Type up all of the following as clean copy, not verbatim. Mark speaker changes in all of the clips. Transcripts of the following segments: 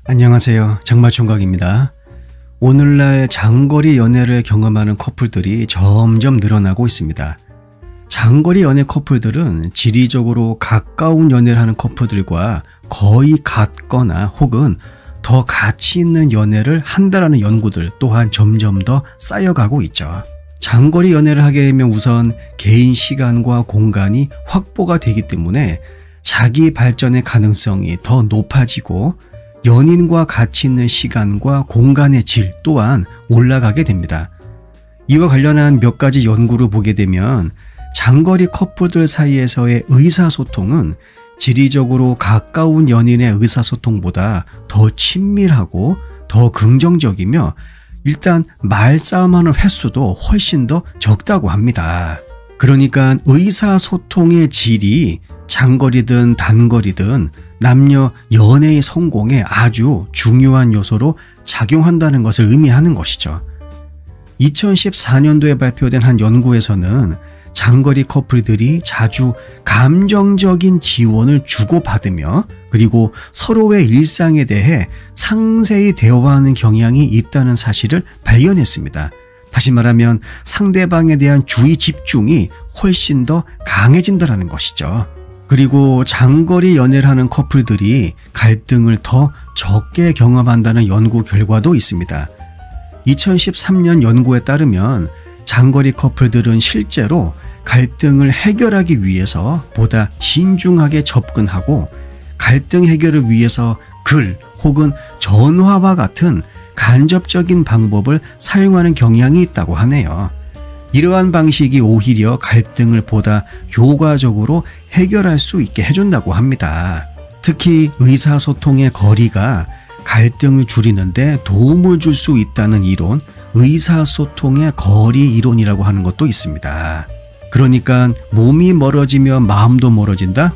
Speaker 1: 안녕하세요. 장마총각입니다. 오늘날 장거리 연애를 경험하는 커플들이 점점 늘어나고 있습니다. 장거리 연애 커플들은 지리적으로 가까운 연애를 하는 커플들과 거의 같거나 혹은 더 가치 있는 연애를 한다라는 연구들 또한 점점 더 쌓여가고 있죠. 장거리 연애를 하게 되면 우선 개인 시간과 공간이 확보가 되기 때문에 자기 발전의 가능성이 더 높아지고 연인과 가치 있는 시간과 공간의 질 또한 올라가게 됩니다. 이와 관련한 몇 가지 연구를 보게 되면 장거리 커플들 사이에서의 의사소통은 지리적으로 가까운 연인의 의사소통보다 더 친밀하고 더 긍정적이며 일단 말싸움하는 횟수도 훨씬 더 적다고 합니다. 그러니까 의사소통의 질이 장거리든 단거리든 남녀 연애의 성공에 아주 중요한 요소로 작용한다는 것을 의미하는 것이죠. 2014년도에 발표된 한 연구에서는 장거리 커플들이 자주 감정적인 지원을 주고받으며 그리고 서로의 일상에 대해 상세히 대화하는 경향이 있다는 사실을 발견했습니다. 다시 말하면 상대방에 대한 주의 집중이 훨씬 더 강해진다는 것이죠. 그리고 장거리 연애를 하는 커플들이 갈등을 더 적게 경험한다는 연구 결과도 있습니다. 2013년 연구에 따르면 장거리 커플들은 실제로 갈등을 해결하기 위해서 보다 신중하게 접근하고 갈등 해결을 위해서 글 혹은 전화와 같은 간접적인 방법을 사용하는 경향이 있다고 하네요. 이러한 방식이 오히려 갈등을 보다 효과적으로 해결할 수 있게 해준다고 합니다. 특히 의사소통의 거리가 갈등을 줄이는데 도움을 줄 수 있다는 이론, 의사소통의 거리 이론이라고 하는 것도 있습니다. 그러니까 몸이 멀어지면 마음도 멀어진다?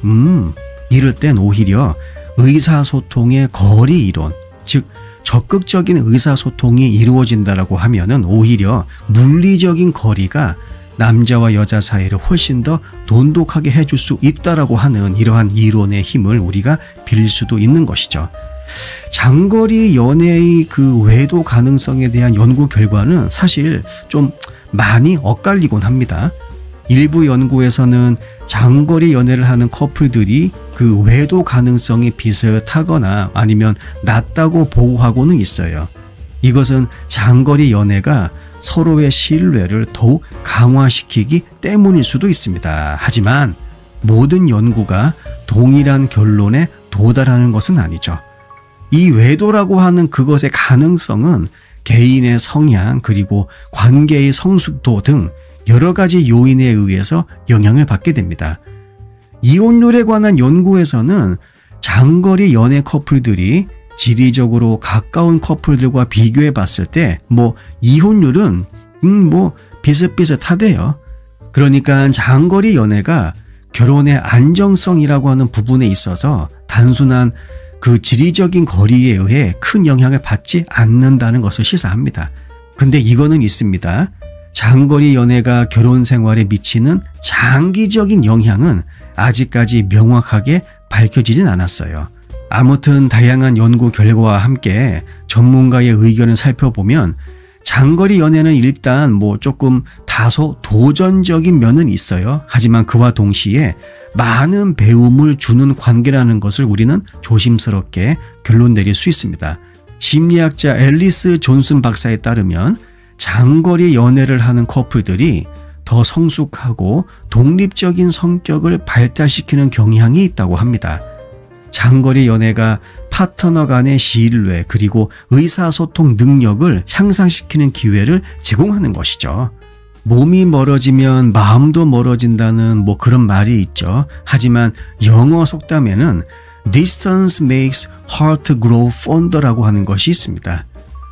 Speaker 1: 이럴 땐 오히려 의사소통의 거리 이론, 즉 적극적인 의사소통이 이루어진다라고 하면은 오히려 물리적인 거리가 남자와 여자 사이를 훨씬 더 돈독하게 해줄 수 있다라고 하는 이러한 이론의 힘을 우리가 빌릴 수도 있는 것이죠. 장거리 연애의 그 외도 가능성에 대한 연구 결과는 사실 좀 많이 엇갈리곤 합니다. 일부 연구에서는 장거리 연애를 하는 커플들이 그 외도 가능성이 비슷하거나 아니면 낮다고 보고하고는 있어요. 이것은 장거리 연애가 서로의 신뢰를 더욱 강화시키기 때문일 수도 있습니다. 하지만 모든 연구가 동일한 결론에 도달하는 것은 아니죠. 이 외도라고 하는 그것의 가능성은 개인의 성향 그리고 관계의 성숙도 등 여러 가지 요인에 의해서 영향을 받게 됩니다. 이혼율에 관한 연구에서는 장거리 연애 커플들이 지리적으로 가까운 커플들과 비교해 봤을 때 이혼율은 비슷비슷하대요. 그러니까 장거리 연애가 결혼의 안정성이라고 하는 부분에 있어서 단순한 그 지리적인 거리에 의해 큰 영향을 받지 않는다는 것을 시사합니다. 근데 이거는 있습니다. 장거리 연애가 결혼 생활에 미치는 장기적인 영향은 아직까지 명확하게 밝혀지진 않았어요. 아무튼 다양한 연구 결과와 함께 전문가의 의견을 살펴보면 장거리 연애는 일단 조금 다소 도전적인 면은 있어요. 하지만 그와 동시에 많은 배움을 주는 관계라는 것을 우리는 조심스럽게 결론 내릴 수 있습니다. 심리학자 앨리스 존슨 박사에 따르면 장거리 연애를 하는 커플들이 더 성숙하고 독립적인 성격을 발달시키는 경향이 있다고 합니다. 장거리 연애가 파트너 간의 신뢰 그리고 의사소통 능력을 향상시키는 기회를 제공하는 것이죠. 몸이 멀어지면 마음도 멀어진다는 그런 말이 있죠. 하지만 영어 속담에는 Distance makes heart grow fonder라고 하는 것이 있습니다.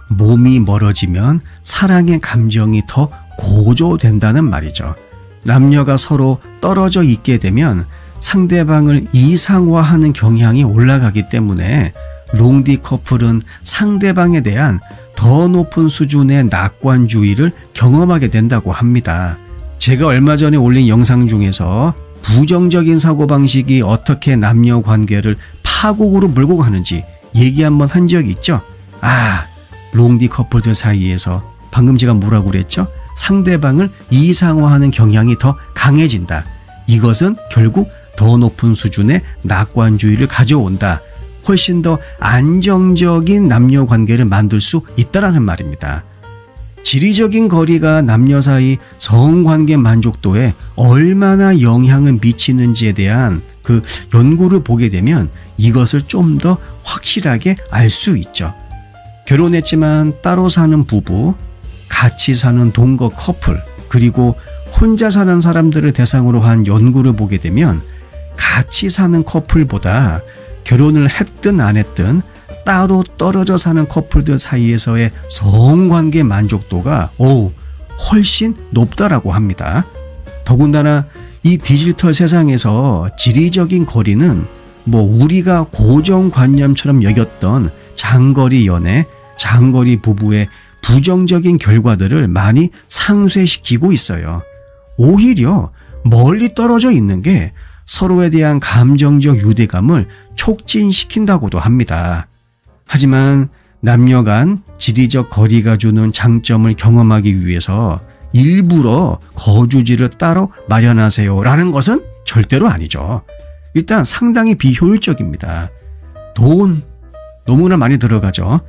Speaker 1: 몸이 멀어지면 사랑의 감정이 더 고조된다는 말이죠. 남녀가 서로 떨어져 있게 되면 상대방을 이상화하는 경향이 올라가기 때문에 롱디 커플은 상대방에 대한 더 높은 수준의 낙관주의를 경험하게 된다고 합니다. 제가 얼마 전에 올린 영상 중에서 부정적인 사고방식이 어떻게 남녀 관계를 파국으로 몰고 가는지 얘기 한번 한 적이 있죠. 롱디 커플들 사이에서 방금 제가 뭐라고 그랬죠? 상대방을 이상화하는 경향이 더 강해진다. 이것은 결국 더 높은 수준의 낙관주의를 가져온다. 훨씬 더 안정적인 남녀 관계를 만들 수 있다라는 말입니다. 지리적인 거리가 남녀 사이 성관계 만족도에 얼마나 영향을 미치는지에 대한 그 연구를 보게 되면 이것을 좀 더 확실하게 알 수 있죠. 결혼했지만 따로 사는 부부, 같이 사는 동거 커플, 그리고 혼자 사는 사람들을 대상으로 한 연구를 보게 되면 같이 사는 커플보다 결혼을 했든 안 했든 따로 떨어져 사는 커플들 사이에서의 성관계 만족도가 훨씬 높다라고 합니다. 더군다나 이 디지털 세상에서 지리적인 거리는 우리가 고정관념처럼 여겼던 장거리 연애, 장거리 부부의 부정적인 결과들을 많이 상쇄시키고 있어요. 오히려 멀리 떨어져 있는 게 서로에 대한 감정적 유대감을 촉진시킨다고도 합니다. 하지만 남녀 간 지리적 거리가 주는 장점을 경험하기 위해서 일부러 거주지를 따로 마련하세요라는 것은 절대로 아니죠. 일단 상당히 비효율적입니다. 돈 너무나 많이 들어가죠.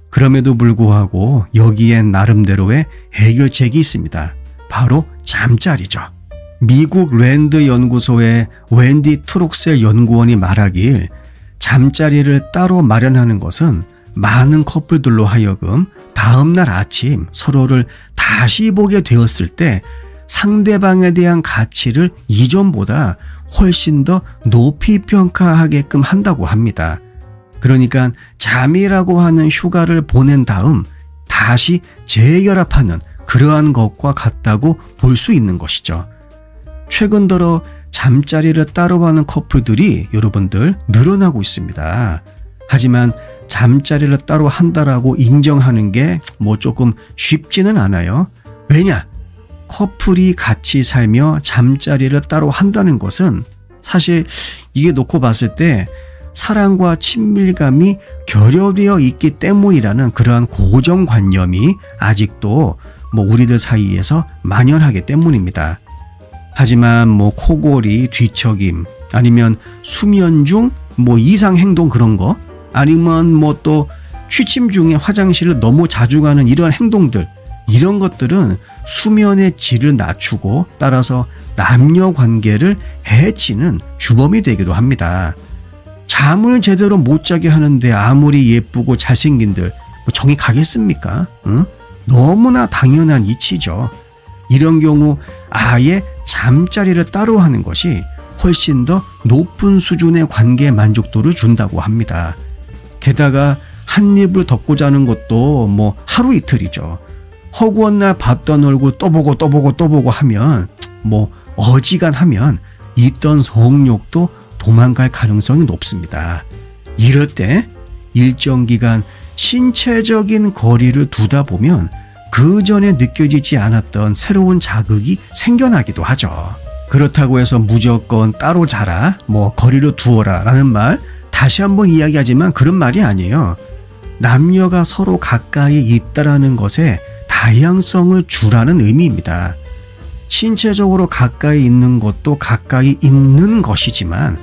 Speaker 1: 그럼에도 불구하고 여기엔 나름대로의 해결책이 있습니다. 바로 잠자리죠. 미국 랜드 연구소의 웬디 트록셀 연구원이 말하길 잠자리를 따로 마련하는 것은 많은 커플들로 하여금 다음날 아침 서로를 다시 보게 되었을 때 상대방에 대한 가치를 이전보다 훨씬 더 높이 평가하게끔 한다고 합니다. 그러니까 잠이라고 하는 휴가를 보낸 다음 다시 재결합하는 그러한 것과 같다고 볼 수 있는 것이죠. 최근 들어 잠자리를 따로 하는 커플들이 여러분들 늘어나고 있습니다. 하지만 잠자리를 따로 한다라고 인정하는 게 조금 쉽지는 않아요. 왜냐? 커플이 같이 살며 잠자리를 따로 한다는 것은 사실 이게 놓고 봤을 때 사랑과 친밀감이 결여되어 있기 때문이라는 그러한 고정관념이 아직도 우리들 사이에서 만연하기 때문입니다. 하지만 코골이, 뒤척임, 아니면 수면 중 이상 행동 그런 거, 아니면 또 취침 중에 화장실을 너무 자주 가는 이런 행동들, 이런 것들은 수면의 질을 낮추고 따라서 남녀 관계를 해치는 주범이 되기도 합니다. 잠을 제대로 못 자게 하는데 아무리 예쁘고 잘생긴들 정이 가겠습니까? 응? 너무나 당연한 이치죠. 이런 경우 아예 잠자리를 따로 하는 것이 훨씬 더 높은 수준의 관계 만족도를 준다고 합니다. 게다가 한 입을 덮고 자는 것도 하루 이틀이죠. 허구한 날 봤던 얼굴 또 보고 하면 어지간하면 있던 성욕도 도망갈 가능성이 높습니다. 이럴 때 일정 기간 신체적인 거리를 두다 보면 그 전에 느껴지지 않았던 새로운 자극이 생겨나기도 하죠. 그렇다고 해서 무조건 따로 자라, 거리를 두어라 라는 말 다시 한번 이야기하지만 그런 말이 아니에요. 남녀가 서로 가까이 있다라는 것에 다양성을 주라는 의미입니다. 신체적으로 가까이 있는 것도 가까이 있는 것이지만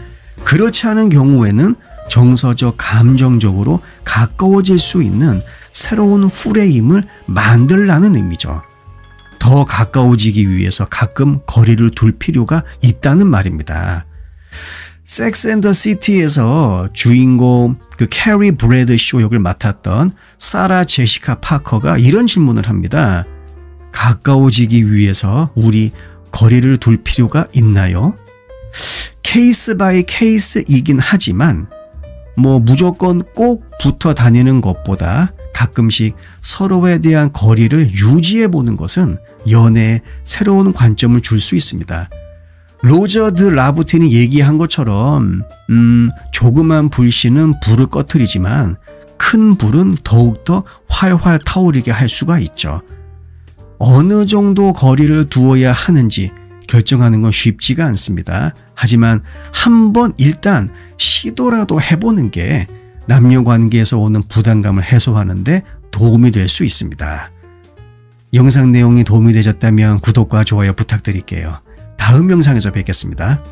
Speaker 1: 그렇지 않은 경우에는 정서적, 감정적으로 가까워질 수 있는 새로운 프레임을 만들라는 의미죠. 더 가까워지기 위해서 가끔 거리를 둘 필요가 있다는 말입니다. 섹스 앤 더 시티에서 주인공 캐리 브래드쇼 역을 맡았던 사라 제시카 파커가 이런 질문을 합니다. 가까워지기 위해서 우리 거리를 둘 필요가 있나요? 케이스 바이 케이스이긴 하지만 무조건 꼭 붙어 다니는 것보다 가끔씩 서로에 대한 거리를 유지해 보는 것은 연애에 새로운 관점을 줄 수 있습니다. 로저 드 라부틴이 얘기한 것처럼 조그만 불씨는 불을 꺼트리지만 큰 불은 더욱더 활활 타오르게 할 수가 있죠. 어느 정도 거리를 두어야 하는지 결정하는 건 쉽지가 않습니다. 하지만 한번 일단 시도라도 해보는 게 남녀 관계에서 오는 부담감을 해소하는 데 도움이 될 수 있습니다. 영상 내용이 도움이 되셨다면 구독과 좋아요 부탁드릴게요. 다음 영상에서 뵙겠습니다.